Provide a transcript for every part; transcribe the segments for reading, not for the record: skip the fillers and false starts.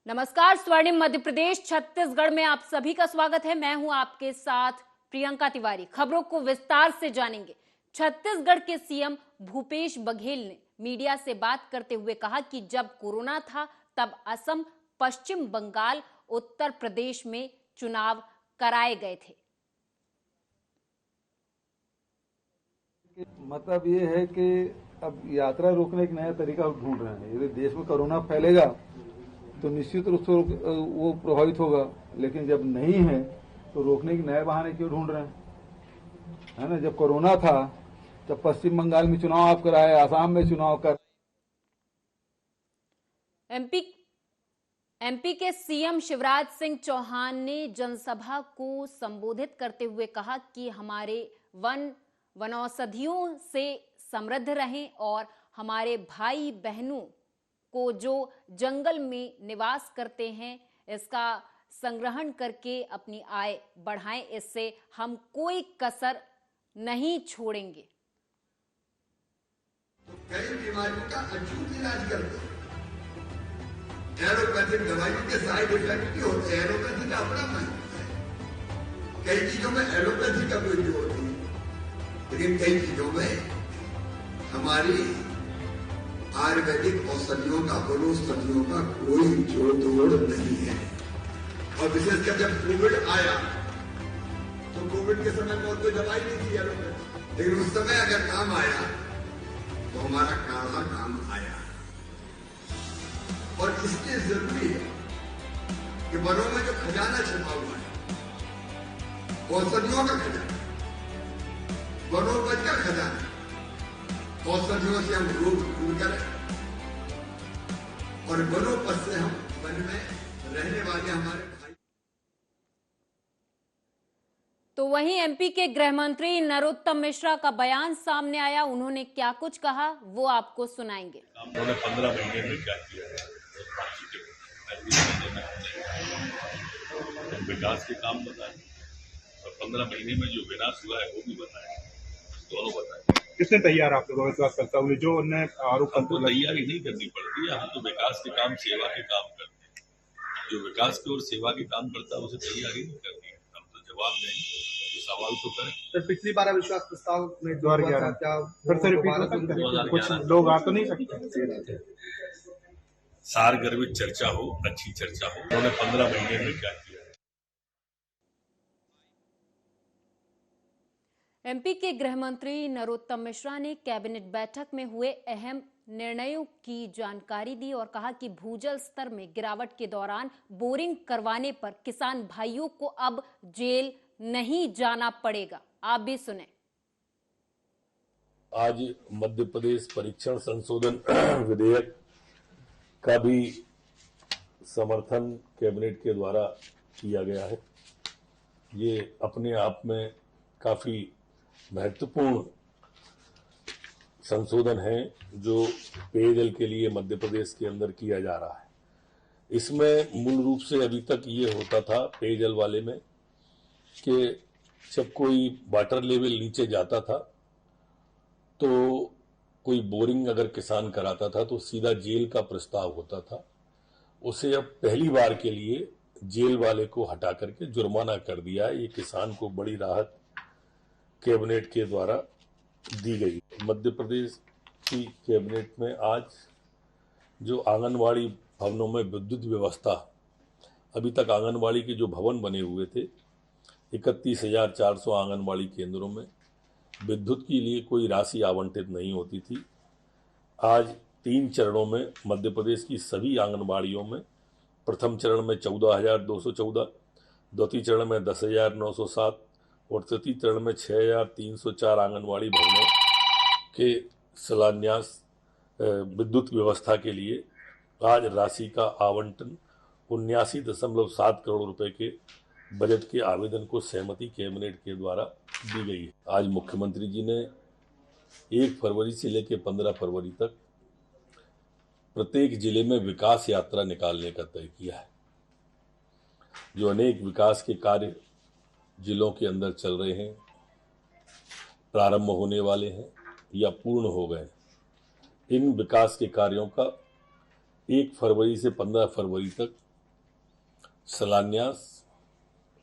नमस्कार। स्वर्णिम मध्य प्रदेश छत्तीसगढ़ में आप सभी का स्वागत है। मैं हूं आपके साथ प्रियंका तिवारी। खबरों को विस्तार से जानेंगे। छत्तीसगढ़ के सीएम भूपेश बघेल ने मीडिया से बात करते हुए कहा कि जब कोरोना था तब असम, पश्चिम बंगाल, उत्तर प्रदेश में चुनाव कराए गए थे। मतलब ये है कि अब यात्रा रोकने का नया तरीका ढूंढ रहे हैं। यदि देश में कोरोना फैलेगा तो निश्चित रूप से वो प्रभावित होगा, लेकिन जब नहीं है तो रोकने के नए बहाने क्यों ढूंढ रहे हैं, है ना। जब कोरोना था तब पश्चिम बंगाल में चुनाव आप कराए, आसाम में चुनाव कर। एमपी के सीएम शिवराज सिंह चौहान ने जनसभा को संबोधित करते हुए कहा कि हमारे वनौषधियों से समृद्ध रहें और हमारे भाई बहनों को जो जंगल में निवास करते हैं इसका संग्रहण करके अपनी आय बढ़ाएं। इससे हम कोई कसर नहीं छोड़ेंगे। तो कई बीमारियों का अचूक इलाज करते हैं। एलोपैथिक दवाइयों के साइड इफेक्ट भी होते हैं। एलोपैथी का अपना महत्व है। कई चीजों में एलोपैथी का कोई जोड़ नहीं, लेकिन कई चीजों में हमारी आयुर्वेदिक औषधियों का, वनौषधियों का कोई जोड़ तोड़ नहीं है। और विशेषकर जब कोविड आया तो कोविड के समय में और कोई दवाई नहीं थी एलोपैथी, लेकिन उस समय अगर काम आया तो हमारा काढ़ा काम आया। और इसलिए जरूरी है कि वनों में जो खजाना छिपा हुआ है, औषधियों का खजाना, वनोपज का खजाना, औषधियों से हम रोग दूर करें और वनोपज से हम वन में रहने वाले हमारे भाई। तो वहीं एमपी के गृह मंत्री नरोत्तम मिश्रा का बयान सामने आया। उन्होंने क्या कुछ कहा वो आपको सुनाएंगे। उन्होंने 15 महीने में क्या किया है, विकास के काम बताए और 15 महीने में जो विनाश हुआ है वो भी बताए, दोनों बताए। किसने तैयार आप लोगों विश्वास करता हुए जो उन्हें आरोप? हमको तैयारी नहीं करनी पड़ती है, हम तो विकास के काम, सेवा के काम करते हैं। जो विकास की और सेवा के काम करता है उसे तैयारी नहीं करनी है। हम तो जवाब दें तो सवाल तो करें। सर, पिछली बार अविश्वास प्रस्ताव में 2011 फिर से रिपीट हो सकता है? कुछ लोग आ तो नहीं सकते? सार गर्भित चर्चा हो, अच्छी चर्चा हो। उन्होंने 15 महीने में क्या किया है। एमपी के गृह मंत्री नरोत्तम मिश्रा ने कैबिनेट बैठक में हुए अहम निर्णयों की जानकारी दी और कहा कि भूजल स्तर में गिरावट के दौरान बोरिंग करवाने पर किसान भाइयों को अब जेल नहीं जाना पड़ेगा। आप भी सुने। आज मध्य प्रदेश परीक्षण संशोधन विधेयक का भी समर्थन कैबिनेट के द्वारा किया गया है। ये अपने आप में काफी महत्वपूर्ण संशोधन है जो पेयजल के लिए मध्य प्रदेश के अंदर किया जा रहा है। इसमें मूल रूप से अभी तक ये होता था पेयजल वाले में कि जब कोई वाटर लेवल नीचे जाता था तो कोई बोरिंग अगर किसान कराता था तो सीधा जेल का प्रस्ताव होता था। उसे अब पहली बार के लिए जेल वाले को हटा करके जुर्माना कर दिया है। ये किसान को बड़ी राहत कैबिनेट के द्वारा दी गई। मध्य प्रदेश की कैबिनेट में आज जो आंगनवाड़ी भवनों में विद्युत व्यवस्था, अभी तक आंगनवाड़ी के जो भवन बने हुए थे 31,400 आंगनवाड़ी केंद्रों में विद्युत के लिए कोई राशि आवंटित नहीं होती थी। आज 3 चरणों में मध्य प्रदेश की सभी आंगनबाड़ियों में, प्रथम चरण में 14,214, द्वितीय चरण में 10,907 और तृतीय चरण में 6,304 आंगनबाड़ी भवनों के शिलान्यास विद्युत व्यवस्था के लिए आज राशि का आवंटन 79.7 करोड़ रुपए के बजट के आवेदन को सहमति कैबिनेट के द्वारा दी गई है। आज मुख्यमंत्री जी ने 1 फरवरी से लेकर 15 फरवरी तक प्रत्येक जिले में विकास यात्रा निकालने का तय किया है। जो अनेक विकास के कार्य जिलों के अंदर चल रहे हैं, प्रारंभ होने वाले हैं या पूर्ण हो गए, इन विकास के कार्यों का 1 फरवरी से 15 फरवरी तक शिलान्यास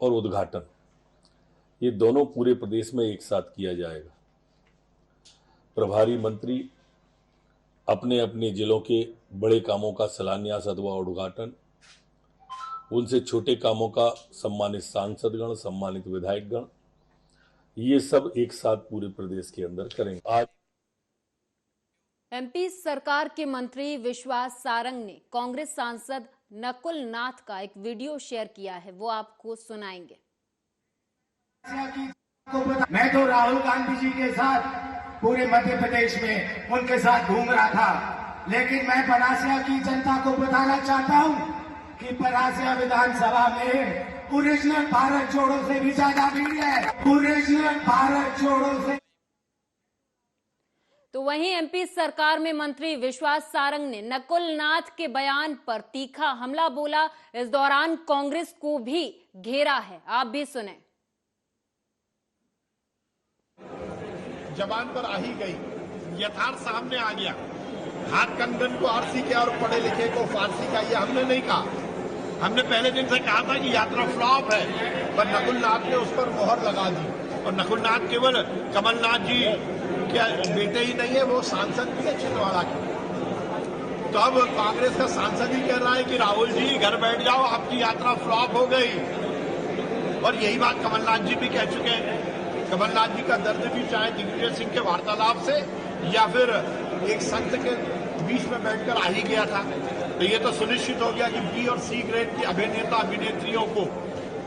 और उद्घाटन, ये दोनों पूरे प्रदेश में एक साथ किया जाएगा। प्रभारी मंत्री अपने अपने जिलों के बड़े कामों का शिलान्यास अथवा उद्घाटन, उनसे छोटे कामों का सम्मानित सांसदगण, सम्मानित विधायकगण, ये सब एक साथ पूरे प्रदेश के अंदर करेंगे। आज एमपी सरकार के मंत्री विश्वास सारंग ने कांग्रेस सांसद नकुल नाथ का एक वीडियो शेयर किया है, वो आपको सुनाएंगे। मैं तो राहुल गांधी जी के साथ पूरे मध्य प्रदेश में उनके साथ घूम रहा था, लेकिन मैं परासिया की जनता को बताना चाहता हूं कि परासिया विधानसभा में ओरिजिनल भारत जोड़ो से भी ज्यादा भीड़ है, ओरिजिनल भारत जोड़ो से। तो वहीं एमपी सरकार में मंत्री विश्वास सारंग ने नकुल नाथ के बयान पर तीखा हमला बोला। इस दौरान कांग्रेस को भी घेरा है, आप भी सुने। जबान पर आ ही गई, यथार्थ सामने आ गया। हाथ कंगन को आरसी के और पढ़े लिखे को फारसी का, ये हमने नहीं कहा। हमने पहले दिन से कहा था कि यात्रा फ्लॉप है, पर नकुल नाथ ने उस पर मोहर लगा दी। और नकुल नाथ केवल कमलनाथ जी क्या बेटे ही नहीं है, वो सांसद भी है छिंदवाड़ा के। तो अब कांग्रेस का सांसद ही कह रहा है कि राहुल जी घर बैठ जाओ, आपकी यात्रा फ्लॉप हो गई। और यही बात कमलनाथ जी भी कह चुके हैं। कमलनाथ जी का दर्द भी चाहे दिग्विजय सिंह के वार्तालाप से या फिर एक संत के बीच में बैठकर आ ही गया था। तो ये तो सुनिश्चित हो गया कि बी और सी ग्रेड की अभिनेता अभिनेत्रियों को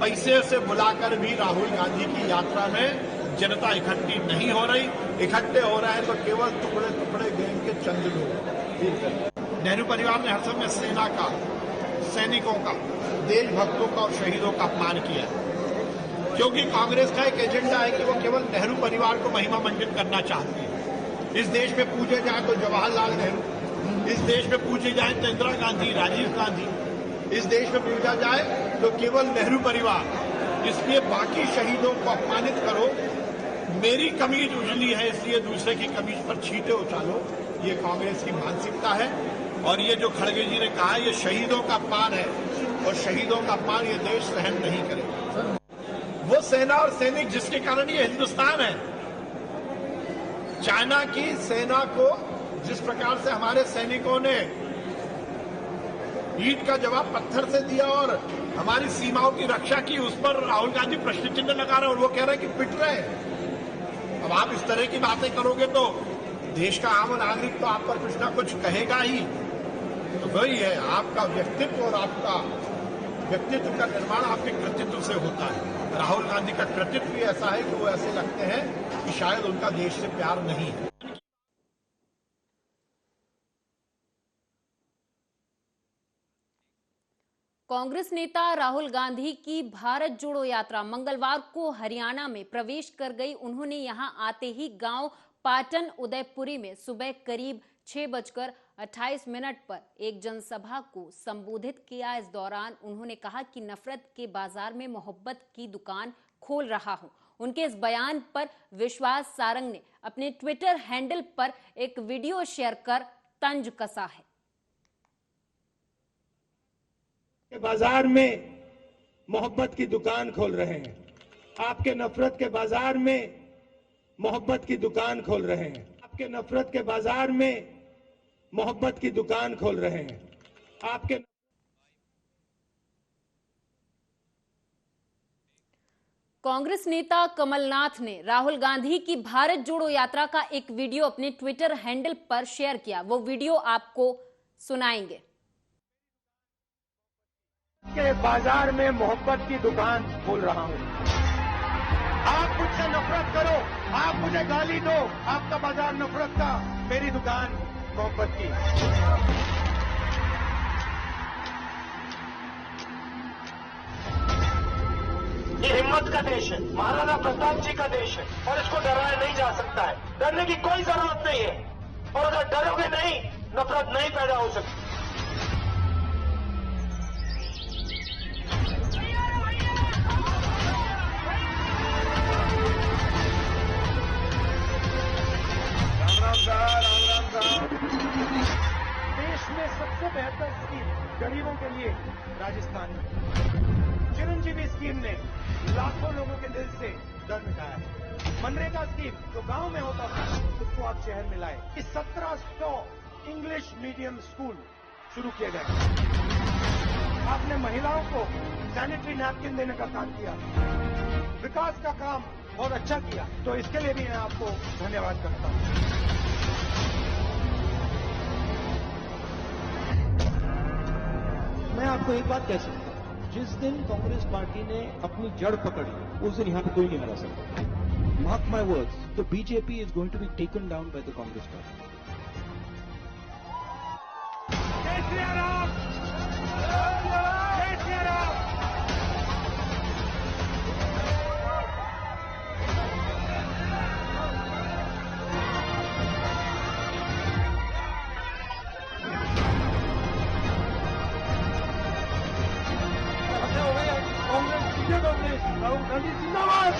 पैसे से बुलाकर भी राहुल गांधी की यात्रा में जनता इकट्ठी नहीं हो रही। इकट्ठे हो रहे हैं तो केवल टुकड़े टुकड़े गैंग के चंद लोग। नेहरू परिवार ने हर समय सेना का, सैनिकों का, देशभक्तों का और शहीदों का अपमान किया, क्योंकि कांग्रेस का एक एजेंडा है कि वो केवल नेहरू परिवार को महिमा मंडित करना चाहती है। इस देश में पूजे जाए तो जवाहरलाल नेहरू, इस देश में पूजे जाए तो इंदिरा गांधी, राजीव गांधी, इस देश में पूजा जाए तो केवल नेहरू परिवार। इसलिए बाकी शहीदों को अपमानित करो, मेरी कमीज उजली है इसलिए दूसरे की कमीज पर छींटे उछालो, ये कांग्रेस की मानसिकता है। और ये जो खड़गे जी ने कहा, ये शहीदों का अपमान है, और शहीदों का अपमान ये देश सहन नहीं करेगा। वो सेना और सैनिक जिसके कारण ये हिंदुस्तान है। चाइना की सेना को जिस प्रकार से हमारे सैनिकों ने ईंट का जवाब पत्थर से दिया और हमारी सीमाओं की रक्षा की, उस पर राहुल गांधी प्रश्न चिन्ह लगा रहे हैं और वो कह रहे हैं कि पिट रहे हैं। अब आप इस तरह की बातें करोगे तो देश का आम नागरिक तो आप पर कुछ ना कुछ कहेगा ही। तो वही है, आपका व्यक्तित्व और आपका व्यक्तित्व का निर्माण आपके कृतित्व से होता है। राहुल गांधी का कृतित्व भी ऐसा है कि वो ऐसे लगते हैं कि शायद उनका देश से प्यार नहीं है। कांग्रेस नेता राहुल गांधी की भारत जोड़ो यात्रा मंगलवार को हरियाणा में प्रवेश कर गई। उन्होंने यहां आते ही गांव पाटन उदयपुरी में सुबह करीब 6:28 पर एक जनसभा को संबोधित किया। इस दौरान उन्होंने कहा कि नफरत के बाजार में मोहब्बत की दुकान खोल रहा हूं। उनके इस बयान पर विश्वास सारंग ने अपने ट्विटर हैंडल पर एक वीडियो शेयर कर तंज कसा है। बाजार में मोहब्बत की दुकान खोल रहे हैं, आपके नफरत के बाजार में मोहब्बत की दुकान खोल रहे हैं, आपके नफरत के बाजार में मोहब्बत की दुकान खोल रहे हैं, आपके। कांग्रेस नेता कमलनाथ ने राहुल गांधी की भारत जोड़ो यात्रा का एक वीडियो अपने ट्विटर हैंडल पर शेयर किया। वो वीडियो आपको सुनाएंगे। के बाजार में मोहब्बत की दुकान खोल रहा हूं। आप मुझसे नफरत करो, आप मुझे गाली दो, आपका बाजार नफरत का, मेरी दुकान मोहब्बत की। ये हिम्मत का देश है, महाराणा प्रताप जी का देश है, और इसको डराया नहीं जा सकता है। डरने की कोई जरूरत नहीं है, और अगर डरोगे नहीं, नफरत नहीं पैदा हो सकती। देश में सबसे बेहतर स्कीम गरीबों के लिए राजस्थान में। चिरंजीवी स्कीम ने लाखों लोगों के दिल से डर मिटाया है। मनरेगा स्कीम जो गांव में होता था उसको आप शहर में लाए। इस 1700 इंग्लिश मीडियम स्कूल शुरू किए गए। आपने महिलाओं को सैनिटरी नैपकिन देने का काम किया, विकास का काम बहुत अच्छा किया, तो इसके लिए भी मैं आपको धन्यवाद करता हूं। मैं आपको एक बात कह सकता हूं, जिस दिन कांग्रेस पार्टी ने अपनी जड़ पकड़ी उस दिन यहां पे कोई नहीं हरा सकता। Mark my words, the BJP is going to be taken down by the Congress party. Rahul Gandhi जिंदाबाद।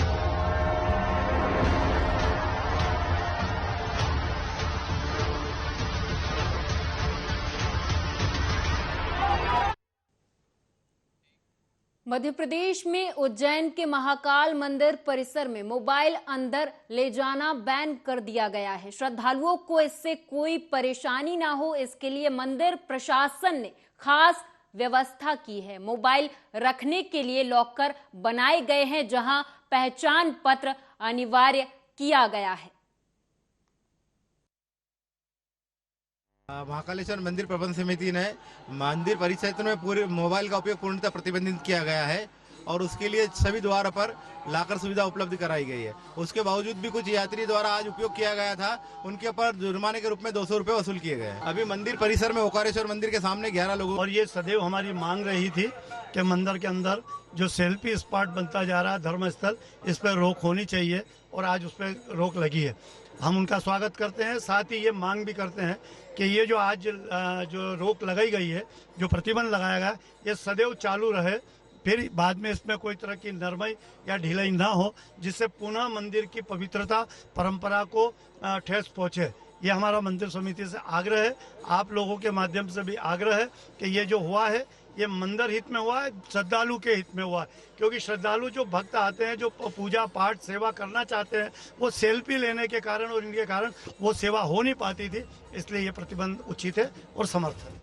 मध्य प्रदेश में उज्जैन के महाकाल मंदिर परिसर में मोबाइल अंदर ले जाना बैन कर दिया गया है। श्रद्धालुओं को इससे कोई परेशानी ना हो, इसके लिए मंदिर प्रशासन ने खास व्यवस्था की है। मोबाइल रखने के लिए लॉकर बनाए गए हैं, जहां पहचान पत्र अनिवार्य किया गया है। महाकालेश्वर मंदिर प्रबंध समिति ने मंदिर परिसर में पूरे मोबाइल का उपयोग पूर्णतः प्रतिबंधित किया गया है और उसके लिए सभी द्वार पर लॉकर सुविधा उपलब्ध कराई गई है। उसके बावजूद भी कुछ यात्री द्वारा आज उपयोग किया गया था, उनके ऊपर जुर्माने के रूप में 200 रुपए वसूल किए गए। अभी मंदिर परिसर में ओंकारेश्वर मंदिर के सामने 11 लोगों और ये सदैव हमारी मांग रही थी कि मंदिर के अंदर जो सेल्फी स्पॉट बनता जा रहा है धर्मस्थल, इस पर रोक होनी चाहिए और आज उस पर रोक लगी है। हम उनका स्वागत करते हैं, साथ ही ये मांग भी करते हैं कि ये जो आज जो रोक लगाई गई है, जो प्रतिबंध लगाया गया, ये सदैव चालू रहे, फिर बाद में इसमें कोई तरह की नरमाई या ढिलाई ना हो, जिससे पुनः मंदिर की पवित्रता परंपरा को ठेस पहुंचे। ये हमारा मंदिर समिति से आग्रह है, आप लोगों के माध्यम से भी आग्रह है कि ये जो हुआ है ये मंदिर हित में हुआ है, श्रद्धालु के हित में हुआ है। क्योंकि श्रद्धालु जो भक्त आते हैं, जो पूजा पाठ सेवा करना चाहते हैं, वो सेल्फी लेने के कारण और इनके कारण वो सेवा हो नहीं पाती थी, इसलिए ये प्रतिबंध उचित है और समर्थ है।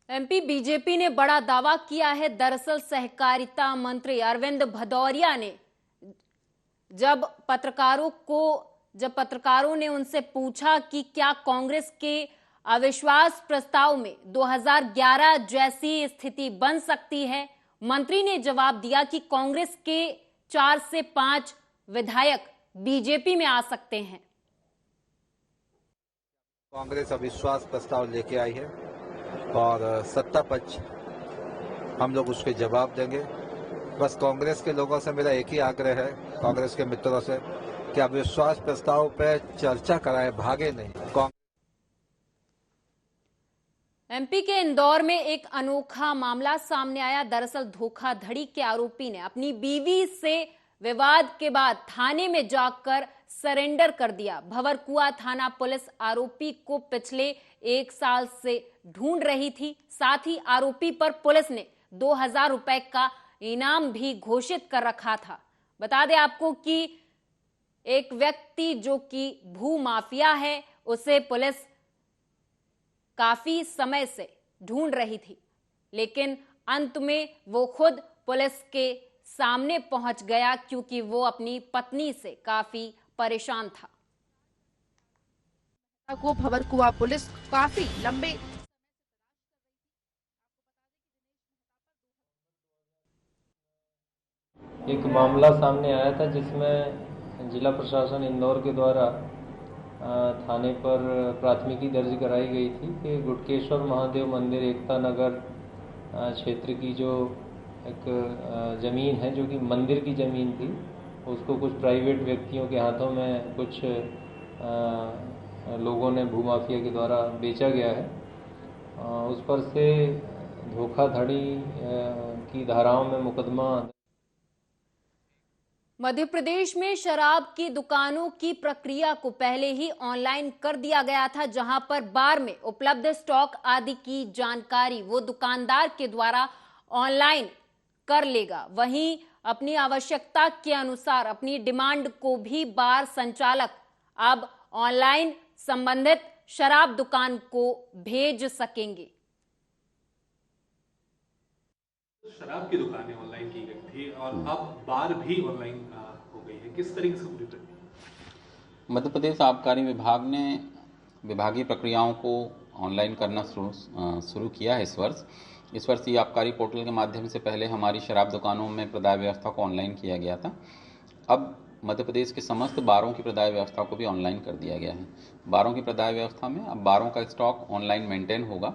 एमपी बीजेपी ने बड़ा दावा किया है। दरअसल सहकारिता मंत्री अरविंद भदौरिया ने जब पत्रकारों ने उनसे पूछा कि क्या कांग्रेस के अविश्वास प्रस्ताव में 2011 जैसी स्थिति बन सकती है, मंत्री ने जवाब दिया कि कांग्रेस के 4 से 5 विधायक बीजेपी में आ सकते हैं। कांग्रेस अविश्वास प्रस्ताव लेके आई है और सत्ता पक्ष हम लोग उसके जवाब देंगे। बस कांग्रेस के लोगों से मेरा एक ही आग्रह है, कांग्रेस के मित्रों से, कि अविश्वास प्रस्ताव पे चर्चा कराएं, भागे नहीं। एमपी के इंदौर में एक अनोखा मामला सामने आया। दरअसल धोखाधड़ी के आरोपी ने अपनी बीवी से विवाद के बाद थाने में जाकर सरेंडर कर दिया। भंवरकुआ थाना पुलिस आरोपी को पिछले 1 साल से ढूंढ रही थी। साथ ही आरोपी पर पुलिस ने 2000 रुपए का इनाम भी घोषित कर रखा था। बता दें आपको कि एक व्यक्ति जो कि भू माफिया है, उसे पुलिस काफी समय से ढूंढ रही थी, लेकिन अंत में वो खुद पुलिस के सामने पहुंच गया क्योंकि वो अपनी पत्नी से काफी परेशान था। को भंवरकुआ पुलिस काफी लंबे एक मामला सामने आया था जिसमें जिला प्रशासन इंदौर के द्वारा थाने पर प्राथमिकी दर्ज कराई गई थी कि गुटकेश्वर महादेव मंदिर एकता नगर क्षेत्र की जो एक ज़मीन है, जो कि मंदिर की ज़मीन थी, उसको कुछ प्राइवेट व्यक्तियों के हाथों में कुछ लोगों ने भूमाफिया के द्वारा बेचा गया है। उस पर से धोखाधड़ी की धाराओं में मुकदमा। मध्य प्रदेश में शराब की दुकानों की प्रक्रिया को पहले ही ऑनलाइन कर दिया गया था, जहां पर बार में उपलब्ध स्टॉक आदि की जानकारी वो दुकानदार के द्वारा ऑनलाइन कर लेगा। वहीं अपनी आवश्यकता के अनुसार अपनी डिमांड को भी बार संचालक अब ऑनलाइन संबंधित शराब दुकान को भेज सकेंगे। शराब की दुकानें ऑनलाइन की गई थी और अब बार भी ऑनलाइन हो गई है, किस तरीके से पूरी प्रक्रिया? मध्य प्रदेश आबकारी विभाग ने विभागीय प्रक्रियाओं को ऑनलाइन करना शुरू किया है। इस वर्ष ई आबकारी पोर्टल के माध्यम से पहले हमारी शराब दुकानों में प्रदाय व्यवस्था को ऑनलाइन किया गया था। अब मध्य प्रदेश के समस्त बारों की प्रदाय व्यवस्था को भी ऑनलाइन कर दिया गया है। बारों की प्रदाय व्यवस्था में अब बारों का स्टॉक ऑनलाइन मेंटेन होगा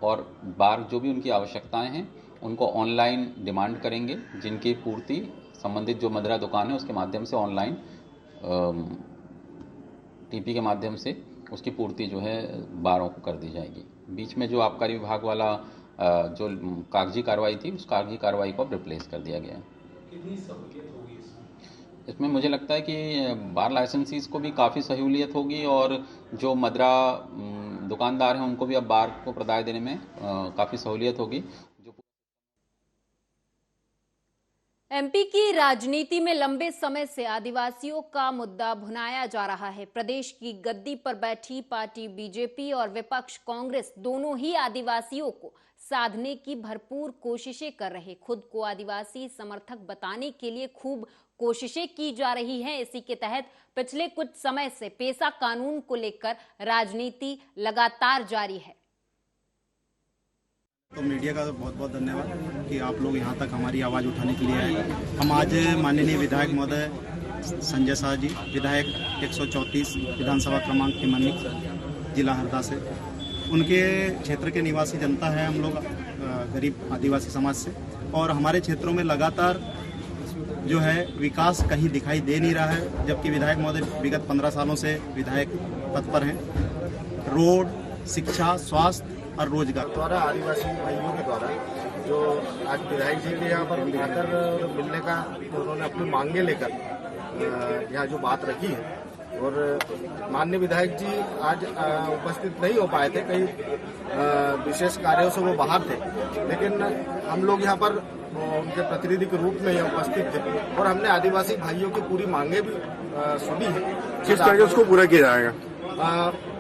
और बार जो भी उनकी आवश्यकताएं हैं उनको ऑनलाइन डिमांड करेंगे, जिनकी पूर्ति संबंधित जो मदिरा दुकान है उसके माध्यम से ऑनलाइन टीपी के माध्यम से उसकी पूर्ति जो है बारों को कर दी जाएगी। बीच में जो आबकारी विभाग वाला जो कागजी कार्रवाई थी उस कागजी कार्रवाई को अब रिप्लेस कर दिया गया है। कितनी सहूलियत होगी इसमें? मुझे लगता है कि बार लाइसेंसीज को भी काफ़ी सहूलियत होगी और जो मदिरा दुकानदार हैं उनको भी अब बार को प्रदाय देने में काफ़ी सहूलियत होगी। एमपी की राजनीति में लंबे समय से आदिवासियों का मुद्दा भुनाया जा रहा है। प्रदेश की गद्दी पर बैठी पार्टी बीजेपी और विपक्ष कांग्रेस दोनों ही आदिवासियों को साधने की भरपूर कोशिशें कर रहे। खुद को आदिवासी समर्थक बताने के लिए खूब कोशिशें की जा रही हैं। इसी के तहत पिछले कुछ समय से पेसा कानून को लेकर राजनीति लगातार जारी है। तो मीडिया का बहुत बहुत धन्यवाद कि आप लोग यहाँ तक हमारी आवाज़ उठाने के लिए आए। हम आज माननीय विधायक महोदय संजय शाह जी, विधायक 134 विधानसभा क्रमांक के मनिक जिला हरदा से, उनके क्षेत्र के निवासी जनता है हम लोग, गरीब आदिवासी समाज से, और हमारे क्षेत्रों में लगातार जो है विकास कहीं दिखाई दे नहीं रहा है, जबकि विधायक महोदय विगत 15 सालों से विधायक पद पर हैं। रोड, शिक्षा, स्वास्थ्य और रोजगार द्वारा आदिवासी भाइयों के द्वारा जो आज विधायक जी के यहाँ पर आकर मिलने का उन्होंने अपनी मांगे लेकर यहाँ जो बात रखी है, और माननीय विधायक जी आज उपस्थित नहीं हो पाए थे, कई विशेष कार्यों से वो बाहर थे, लेकिन हम लोग यहाँ पर उनके प्रतिनिधि के रूप में यहाँ उपस्थित थे और हमने आदिवासी भाइयों की पूरी मांगे भी सुनी है। किस तरह से उसको पूरा किया जाएगा?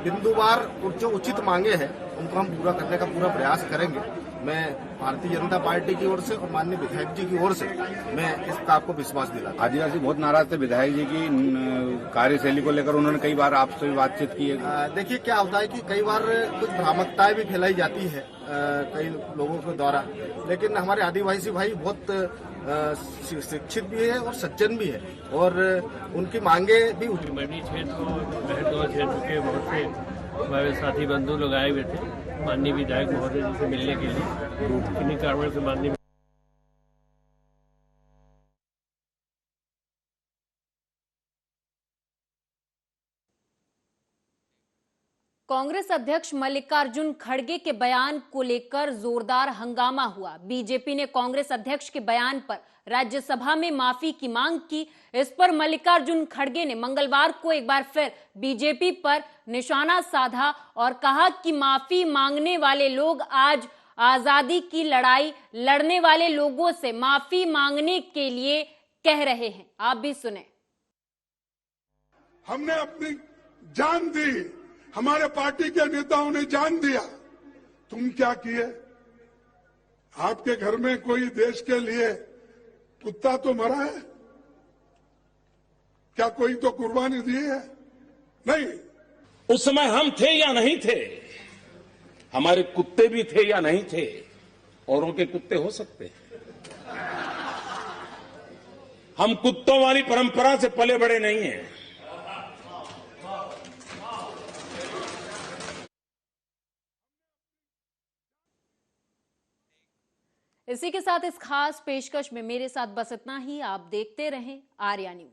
बिंदुवार जो उचित मांगे हैं उनको हम पूरा करने का पूरा प्रयास करेंगे। मैं भारतीय जनता पार्टी की ओर से और माननीय विधायक जी की ओर से मैं इसका आपको विश्वास दिलाता। आदिवासी बहुत नाराज थे विधायक जी की कार्यशैली को लेकर, उन्होंने कई बार आपसे भी बातचीत की है। देखिए क्या होता है कि कई बार कुछ भ्रामकताएं भी फैलाई जाती है कई लोगों के द्वारा, लेकिन हमारे आदिवासी भाई बहुत शिक्षित भी है और सज्जन भी है और उनकी मांगे भी मणि क्षेत्र और क्षेत्र के बहुत से हमारे साथी बंधु लोग आए हुए थे माननीय विधायक महोदय जी से मिलने के लिए। किन्हीं कारणों से माननीय कांग्रेस अध्यक्ष मल्लिकार्जुन खड़गे के बयान को लेकर जोरदार हंगामा हुआ। बीजेपी ने कांग्रेस अध्यक्ष के बयान पर राज्यसभा में माफी की मांग की। इस पर मल्लिकार्जुन खड़गे ने मंगलवार को एक बार फिर बीजेपी पर निशाना साधा और कहा कि माफी मांगने वाले लोग आज आजादी की लड़ाई लड़ने वाले लोगों से माफी मांगने के लिए कह रहे हैं। आप भी सुने। हमने अपनी जान दी, हमारे पार्टी के नेताओं ने जान दिया। तुम क्या किए? आपके घर में कोई देश के लिए कुत्ता तो मरा है? क्या कोई तो कुर्बानी दी है? नहीं। उस समय हम थे या नहीं थे, हमारे कुत्ते भी थे या नहीं थे, औरों के कुत्ते हो सकते हैं। हम कुत्तों वाली परंपरा से पले बड़े नहीं हैं। इसी के साथ इस खास पेशकश में मेरे साथ बस इतना ही। आप देखते रहें आर्या न्यूज।